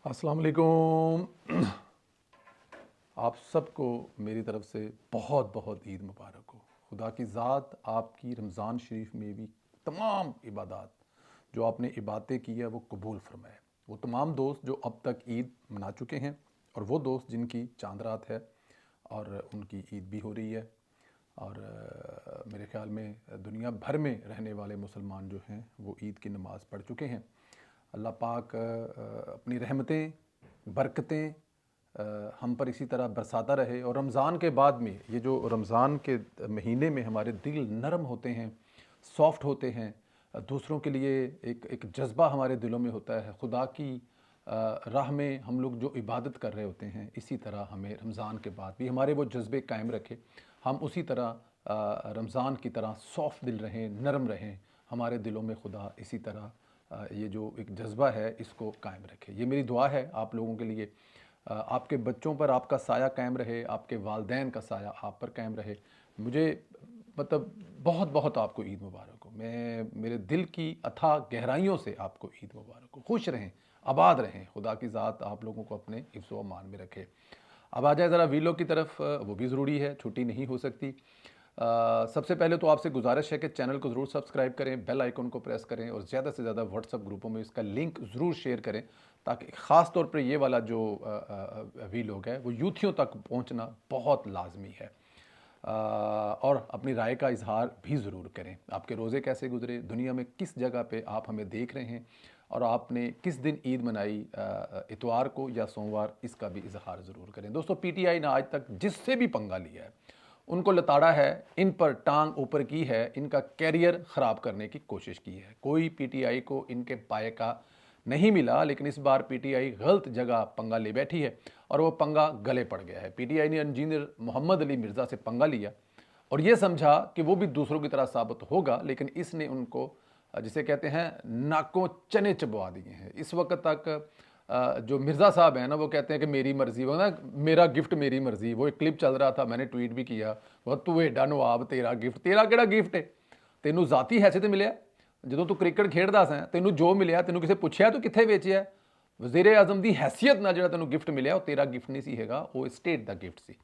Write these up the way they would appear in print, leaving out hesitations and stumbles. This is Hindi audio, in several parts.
अस्सलाम वालेकुम। आप सबको मेरी तरफ से बहुत बहुत ईद मुबारक हो। खुदा की ज़ात आपकी रमज़ान शरीफ में भी तमाम इबादत जो आपने इबादतें की है वो कबूल फरमाए। वो तमाम दोस्त जो अब तक ईद मना चुके हैं और वो दोस्त जिनकी चांद रात है और उनकी ईद भी हो रही है, और मेरे ख़्याल में दुनिया भर में रहने वाले मुसलमान जो हैं वो ईद की नमाज़ पढ़ चुके हैं। अल्लाह पाक अपनी रहमतें, बरकतें हम पर इसी तरह बरसाता रहे। और रमज़ान के बाद में ये जो रमज़ान के महीने में हमारे दिल नरम होते हैं, सॉफ्ट होते हैं, दूसरों के लिए एक जज्बा हमारे दिलों में होता है। खुदा की राह में हम लोग जो इबादत कर रहे होते हैं, इसी तरह हमें रमज़ान के बाद भी हमारे वो जज्बे कायम रखे। हम उसी तरह रमज़ान की तरह सॉफ्ट दिल रहें, नरम रहें। हमारे दिलों में खुदा इसी तरह ये जो एक जज्बा है इसको कायम रखे। ये मेरी दुआ है आप लोगों के लिए। आपके बच्चों पर आपका साया कायम रहे, आपके वालदैन का साया आप पर कायम रहे। मुझे मतलब बहुत बहुत आपको ईद मुबारक हो। मैं मेरे दिल की अथाह गहराइयों से आपको ईद मुबारक हो। खुश रहें, आबाद रहें, खुदा की ज़ात आप लोगों को अपने हिफ्ज़ व अमान में रखे। अब आ जाए ज़रा वीलों की तरफ। वो भी ज़रूरी है, छुट्टी नहीं हो सकती। सबसे पहले तो आपसे गुजारिश है कि चैनल को ज़रूर सब्सक्राइब करें, बेल आइकन को प्रेस करें और ज़्यादा से ज़्यादा व्हाट्सअप ग्रुपों में इसका लिंक ज़रूर शेयर करें, ताकि ख़ास तौर पर ये वाला जो वीलॉग है वो यूथियों तक पहुंचना बहुत लाजमी है। और अपनी राय का इजहार भी ज़रूर करें। आपके रोज़े कैसे गुजरे, दुनिया में किस जगह पे आप हमें देख रहे हैं और आपने किस दिन ईद मनाई, इतवार को या सोमवार, इसका भी इजहार ज़रूर करें। दोस्तों, पीटीआई ने आज तक जिससे भी पंगा लिया है, उनको लताड़ा है, इन पर टांग ऊपर की है, इनका कैरियर ख़राब करने की कोशिश की है। कोई पीटीआई को इनके पाए का नहीं मिला, लेकिन इस बार पीटीआई गलत जगह पंगा ले बैठी है और वो पंगा गले पड़ गया है। पीटीआई ने इंजीनियर मोहम्मद अली मिर्ज़ा से पंगा लिया और ये समझा कि वो भी दूसरों की तरह साबित होगा, लेकिन इसने उनको जिसे कहते हैं नाकों चने चबवा दिए हैं। इस वक्त तक जो मिर्ज़ा साहब हैं ना, वो कहते हैं कि मेरी मर्ज़ी, वो ना मेरा गिफ्ट मेरी मर्ज़ी। वो एक क्लिप चल रहा था, मैंने ट्वीट भी किया, वह तू एडा नवाब तेरा गिफ्ट। तेरा केड़ा गिफ्ट है? तेनू ज़ाती हैसियत मिले? जो तू क्रिकेट खेडदा सा, तेनू जो मिले, तेनू किसी पूछया तू कित्थे वेचिया? वज़ीरे आज़म की हैसियत ना जो तेनू गिफ्ट मिले, वो तेरा गिफ्ट नहीं सी हैगा, वो स्टेट का गिफ्ट सी।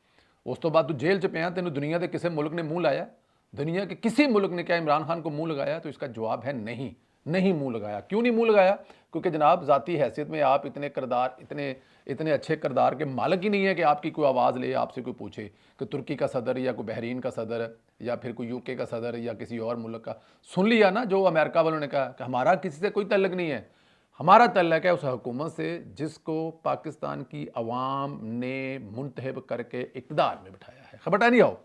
उस तो बाद तू जेल च पिया, तेनू दुनिया के किसी मुल्क ने मुँह लाया? दुनिया के किसी मुल्क ने क्या इमरान खान को मुँह लगाया? तो इसका जवाब है नहीं, नहीं मुँह लगाया। क्यों नहीं मुँह लगाया? क्योंकि जनाब ज़ाती हैसियत में आप इतने किरदार, इतने इतने अच्छे किरदार के मालिक ही नहीं है कि आपकी कोई आवाज़ ले, आपसे कोई पूछे कि तुर्की का सदर या कोई बहरीन का सदर या फिर कोई यूके का सदर या किसी और मुल्क का। सुन लिया ना जो अमेरिका वालों ने कहा कि हमारा किसी से कोई तल्लक नहीं है, हमारा तल्लक है उस हुकूमत से जिसको पाकिस्तान की अवाम ने मुंतखब करके इक़्तिदार में बिठाया है। खबरटा नहीं आओ।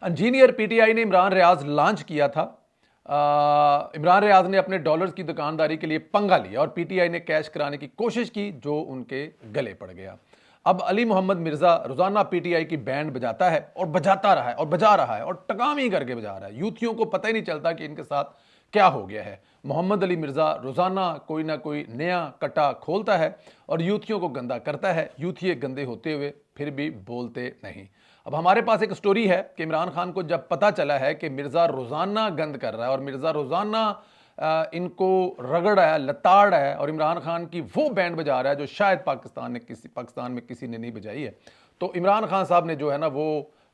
इंजीनियर पीटीआई ने इमरान रियाज लॉन्च किया था। इमरान रियाज ने अपने डॉलर्स की दुकानदारी के लिए पंगा लिया और पीटीआई ने कैश कराने की कोशिश की, जो उनके गले पड़ गया। अब अली मोहम्मद मिर्जा रोजाना पीटीआई की बैंड बजाता है और बजाता रहा है और बजा रहा है और टकामी करके बजा रहा है। यूथियों को पता ही नहीं चलता कि इनके साथ क्या हो गया है। मोहम्मद अली मिर्जा रोजाना कोई ना कोई नया कटा खोलता है और यूथियों को गंदा करता है। यूथिये गंदे होते हुए फिर भी बोलते नहीं। अब हमारे पास एक स्टोरी है कि इमरान खान को जब पता चला है कि मिर्ज़ा रोज़ाना गंद कर रहा है और मिर्ज़ा रोज़ाना इनको रगड़ रहा है, लताड़ रहा है और इमरान खान की वो बैंड बजा रहा है जो शायद पाकिस्तान में किसी ने नहीं बजाई है, तो इमरान खान साहब ने जो है ना वो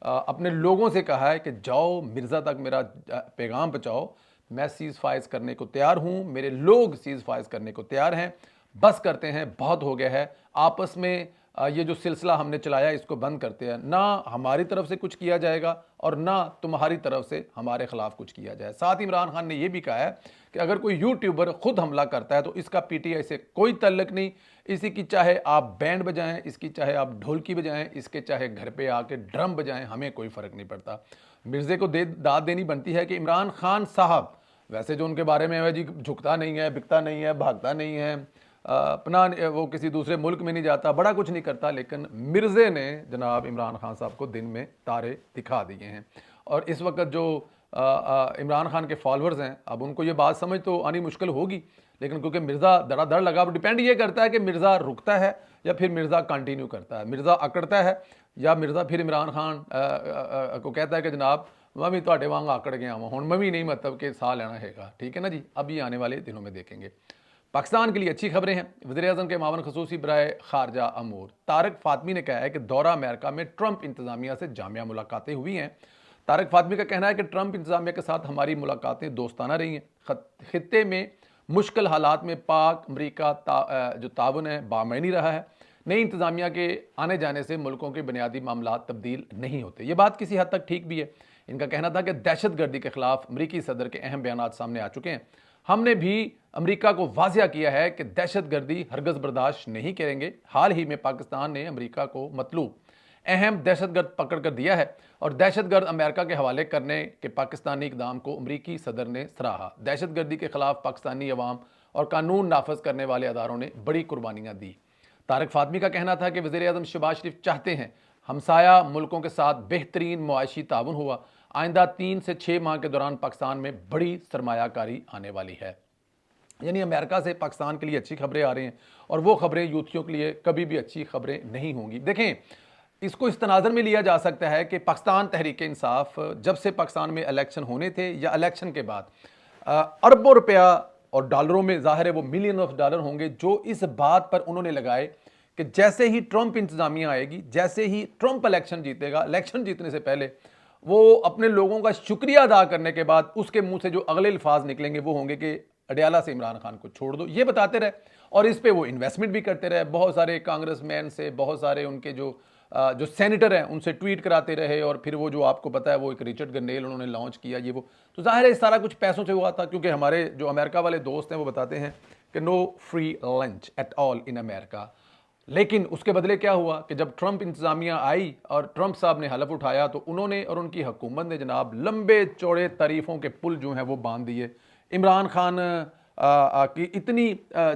अपने लोगों से कहा है कि जाओ मिर्ज़ा तक मेरा पैगाम पहुँचाओ, मैं सीज़ फायर करने को तैयार हूँ, मेरे लोग सीज़ फायर करने को तैयार हैं, बस करते हैं, बहुत हो गया है। आपस में ये जो सिलसिला हमने चलाया इसको बंद करते हैं। ना हमारी तरफ से कुछ किया जाएगा और ना तुम्हारी तरफ से हमारे खिलाफ कुछ किया जाए। साथ ही इमरान खान ने यह भी कहा है कि अगर कोई यूट्यूबर खुद हमला करता है तो इसका पीटीआई से कोई तल्लक नहीं। इसी की चाहे आप बैंड बजाएं, इसकी चाहे आप ढोलकी बजाएं, इसके चाहे घर पे आके ड्रम बजाएं, हमें कोई फर्क नहीं पड़ता। मिर्जे को दाद देनी बनती है कि इमरान खान साहब वैसे जो उनके बारे में है जी, झुकता नहीं है, बिकता नहीं है, भागता नहीं है, अपना वो किसी दूसरे मुल्क में नहीं जाता, बड़ा कुछ नहीं करता, लेकिन मिर्ज़े ने जनाब इमरान खान साहब को दिन में तारे दिखा दिए हैं। और इस वक्त जो इमरान खान के फॉलोअर्स हैं, अब उनको ये बात समझ तो आनी मुश्किल होगी, लेकिन क्योंकि मिर्ज़ा धड़ाधड़ लगा, अब डिपेंड ये करता है कि मिर्ज़ा रुकता है या फिर मिर्ज़ा कंटिन्यू करता है। मिर्ज़ा अकड़ता है या मिर्ज़ा फिर इमरान खान को कहता है कि जनाब मैं भी थोड़े वांग आकड़ गया वहाँ, हूँ मैं भी नहीं मतलब कि साह लेना हैगा। ठीक है ना जी, अब ये आने वाले दिनों में देखेंगे। पाकिस्तान के लिए अच्छी खबरें हैं। वज़ीर-ए-आज़म के मावन खसूसी बराए खारजा अमूर तारिक फातमी ने कहा है कि दौरा अमेरिका में ट्रंप इंतजामिया से जामिया मुलाकातें हुई हैं। तारिक फातमी का कहना है कि ट्रंप इंतजामिया के साथ हमारी मुलाकातें दोस्ताना रही हैं। खित्ते में मुश्किल हालात में पाक अमरीका जो ताउन है बामैनी रहा है। नई इंतजामिया के आने जाने से मुल्कों के बुनियादी मामला तब्दील नहीं होते। ये बात किसी हद तक ठीक भी है। इनका कहना था कि दहशत गर्दी के खिलाफ अमरीकी सदर के अहम बयान सामने आ चुके हैं। हमने भी अमेरिका को वाजिया किया है कि दहशत गर्दी हरगज बर्दाश्त नहीं करेंगे। हाल ही में पाकिस्तान ने अमेरिका को मतलूब अहम दहशतगर्द पकड़ कर दिया है और दहशतगर्द अमेरिका के हवाले करने के पाकिस्तानी इकदाम को अमेरिकी सदर ने सराहा। दहशतगर्दी के खिलाफ पाकिस्तानी अवाम और कानून नाफज करने वाले अदारों ने बड़ी कुर्बानियाँ दी। तारिक फातमी का कहना था कि वज़ीर-ए-आज़म शहबाज शरीफ चाहते हैं हमसाया मुल्कों के साथ बेहतरीन मुआशी ताउन हुआ। आइंदा 3 से 6 माह के दौरान पाकिस्तान में बड़ी सरमायाकारी आने वाली है। यानी अमेरिका से पाकिस्तान के लिए अच्छी खबरें आ रही हैं और वो खबरें यूथियों के लिए कभी भी अच्छी खबरें नहीं होंगी। देखें, इसको इस तनाज़र में लिया जा सकता है कि पाकिस्तान तहरीक इंसाफ जब से पाकिस्तान में इलेक्शन होने थे या इलेक्शन के बाद अरबों रुपया और डॉलरों में ज़ाहिर है वो मिलियन ऑफ डॉलर होंगे जो इस बात पर उन्होंने लगाए कि जैसे ही ट्रंप इंतजामिया आएगी, जैसे ही ट्रंप इलेक्शन जीतेगा, इलेक्शन जीतने से पहले वो अपने लोगों का शुक्रिया अदा करने के बाद उसके मुंह से जो अगले अल्फाज निकलेंगे वो होंगे कि अडयाला से इमरान खान को छोड़ दो। ये बताते रहे और इस पे वो इन्वेस्टमेंट भी करते रहे। बहुत सारे कांग्रेसमैन से, बहुत सारे उनके जो सेनेटर हैं उनसे ट्वीट कराते रहे और फिर वो जो आपको पता है वो एक रिचर्ड गन्नेल उन्होंने लॉन्च किया। ये वो तो जाहिर है सारा कुछ पैसों से हुआ था, क्योंकि हमारे जो अमेरिका वाले दोस्त हैं वो बताते हैं कि no free lunch at all in America. लेकिन उसके बदले क्या हुआ कि जब ट्रंप इंतजामिया आई और ट्रंप साहब ने हलफ उठाया तो उन्होंने और उनकी हुकूमत ने जनाब लंबे चौड़े तारीफों के पुल जो हैं वो बांध दिए। इमरान खान की इतनी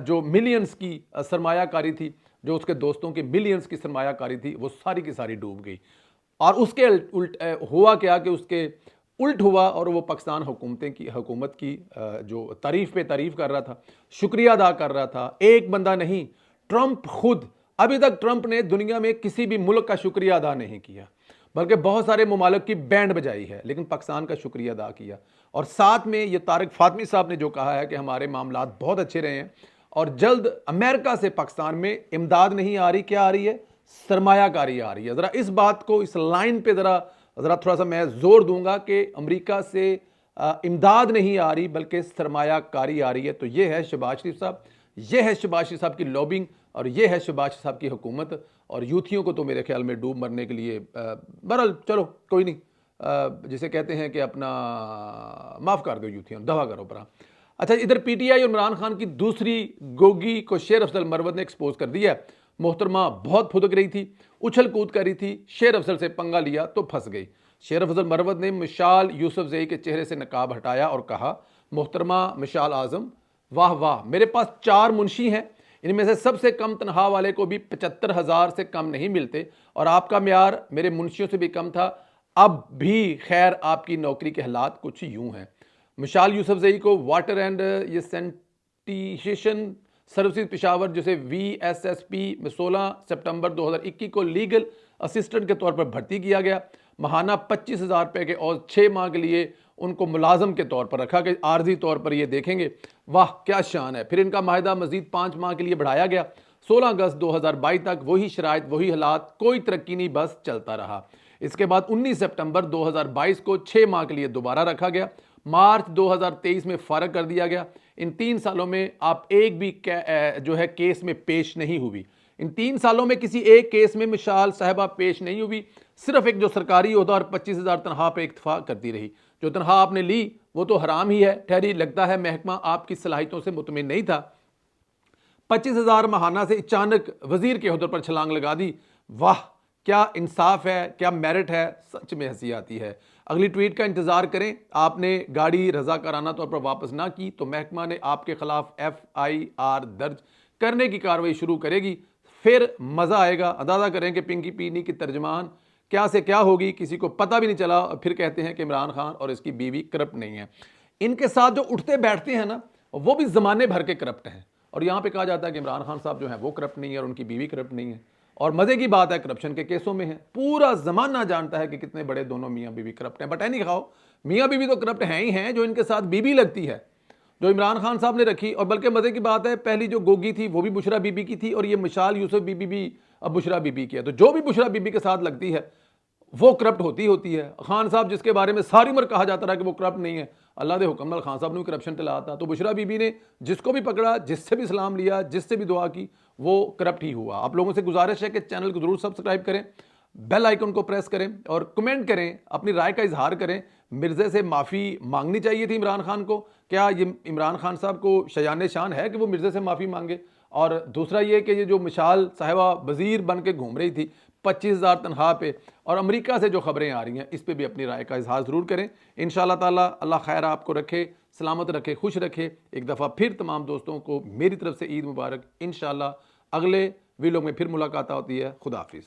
जो मिलियंस की सरमायाकारी थी, जो उसके दोस्तों की मिलियंस की सरमायाकारी थी, वो सारी की सारी डूब गई। और उसके उल्ट हुआ क्या कि उसके उल्ट हुआ और वो पाकिस्तान हुकूमत की जो तारीफ पे तारीफ कर रहा था, शुक्रिया अदा कर रहा था। एक बंदा नहीं, ट्रंप खुद, अभी तक ट्रंप ने दुनिया में किसी भी मुल्क का शुक्रिया अदा नहीं किया, बल्कि बहुत सारे ममालिक की बैंड बजाई है, लेकिन पाकिस्तान का शुक्रिया अदा किया। और साथ में ये तारिक फातमी साहब ने जो कहा है कि हमारे मामलात बहुत अच्छे रहे हैं और जल्द अमेरिका से पाकिस्तान में इमदाद नहीं आ रही, क्या आ रही है? सरमायाकारी आ रही है। ज़रा इस बात को, इस लाइन पे ज़रा थोड़ा सा मैं जोर दूंगा कि अमेरिका से इमदाद नहीं आ रही बल्कि सरमायाकारी आ रही है। तो ये है शहबाज शरीफ साहब, ये है शहबाज शरीफ साहब की लॉबिंग और ये है शहबाज साहब की हुकूमत। और यूथियों को तो मेरे ख्याल में डूब मरने के लिए बहरहाल चलो कोई नहीं, जिसे कहते हैं कि अपना माफ़ कर दो यूथियों, दवा करो पर। अच्छा, इधर पीटीआई और इमरान खान की दूसरी गोगी को शेर अफजल मरवत ने एक्सपोज कर दिया। मोहतरमा बहुत फुदक रही थी, उछल कूद कर रही थी, शेर अफजल से पंगा लिया तो फंस गई। शेर अफजल मरवत ने मिशाल यूसुफजई के चेहरे से नकाब हटाया और कहा, मोहतरमा मिशाल आजम, वाह वाह, मेरे पास 4 मुंशी हैं, इनमें से सबसे कम तनख्वाह वाले को भी 75,000 से कम नहीं मिलते और आपका म्यार मेरे मुंशियों से भी कम था। अब भी खैर आपकी नौकरी के हालात कुछ यूं हैं। मिशाल यूसुफजई को वाटर एंड ये सैनिटेशन सर्विसेज पेशावर जिसे VSSP में 16 सितंबर 2021 को लीगल असिस्टेंट के तौर पर भर्ती किया गया। महाना 25,000 रुपये के और 6 माह के लिए उनको मुलाजम के तौर पर रखा गया। आर्जी तौर पर ये देखेंगे, वाह क्या शान है। फिर इनका माहिदा मजीद 5 माह के लिए बढ़ाया गया। 16 अगस्त 2022 तक वही शराइत, वही हालात, कोई तरक्की नहीं, बस चलता रहा। इसके बाद 19 सितंबर 2022 को 6 माह के लिए दोबारा रखा गया। मार्च 2023 में फारग कर दिया गया। इन 3 सालों में आप एक भी जो है केस में पेश नहीं हुई। इन 3 सालों में किसी एक केस में मिशाल साहिबा पेश नहीं हुई। सिर्फ एक जो सरकारी ओहदा और 25,000 तनख्वाह पर इत्तफाक करती रही। जो तनख्वाह आपने ली वो तो हराम ही है ठहरी। लगता है महकमा आपकी सलाहियतों से मुतमिन नहीं था। 25,000 महाना से अचानक वजीर के ओहदे पर छलांग लगा दी। वाह क्या इंसाफ है, क्या मेरिट है, सच में हंसी आती है। अगली ट्वीट का इंतजार करें। आपने गाड़ी रजाकाराना तौर पर वापस ना की तो महकमा ने आपके खिलाफ FIR दर्ज करने की कार्रवाई शुरू करेगी। फिर मजा आएगा। अंदाजा करें कि पिंकी पीनी की तर्जमान क्या से क्या होगी, किसी को पता भी नहीं चला और फिर कहते हैं कि इमरान खान और इसकी बीवी करप्ट नहीं है। इनके साथ जो उठते बैठते हैं ना, वो भी जमाने भर के करप्ट हैं। और यहाँ पे कहा जाता है कि इमरान खान साहब जो है वो करप्ट नहीं है और उनकी बीवी करप्ट नहीं है। और मजे की बात है, करप्शन के केसों में है। पूरा जमाना जानता है कि कितने बड़े दोनों मियाँ बीवी करप्ट हैं। बट नहीं खाओ, मियाँ बीवी तो करप्ट हैं ही हैं, जो इनके साथ बीवी लगती है जो इमरान खान साहब ने रखी, और बल्कि मजे की बात है पहली जो गोगी थी वो भी बुशरा बीबी की थी और ये मिसाल यूसुफ बीबी भी अब बुशरा बीबी की है। तो जो भी बुशरा बीबी के साथ लगती है वो करप्ट होती है। खान साहब जिसके बारे में सारी उम्र कहा जाता रहा कि वो करप्ट नहीं है, अल्लाह दे हुक्म नाल खान साहब ने भी करप्शन टिलाता। तो बुशरा बीबी ने जिसको भी पकड़ा, जिससे भी सलाम लिया, जिससे भी दुआ की, वो करप्ट ही हुआ। आप लोगों से गुजारिश है कि चैनल को जरूर सब्सक्राइब करें, बेल आइकन को प्रेस करें और कमेंट करें, अपनी राय का इजहार करें। मिर्ज़े से माफ़ी मांगनी चाहिए थी इमरान खान को, क्या ये इमरान खान साहब को शयान शान है कि वो मिर्ज़े से माफ़ी मांगे? और दूसरा ये कि ये जो मिसाल साहिबा वज़ीर बन के घूम रही थी 25,000 तनख्वाह पे, और अमेरिका से जो खबरें आ रही हैं, इस पे भी अपनी राय का इजहार ज़रूर करें। इंशाअल्लाह ताला अल्लाह खैर आपको रखे, सलामत रखे, खुश रखे। एक दफ़ा फिर तमाम दोस्तों को मेरी तरफ से ईद मुबारक। इंशाअल्लाह अगले वीडियो में फिर मुलाकात होती है। खुदा हाफिज़।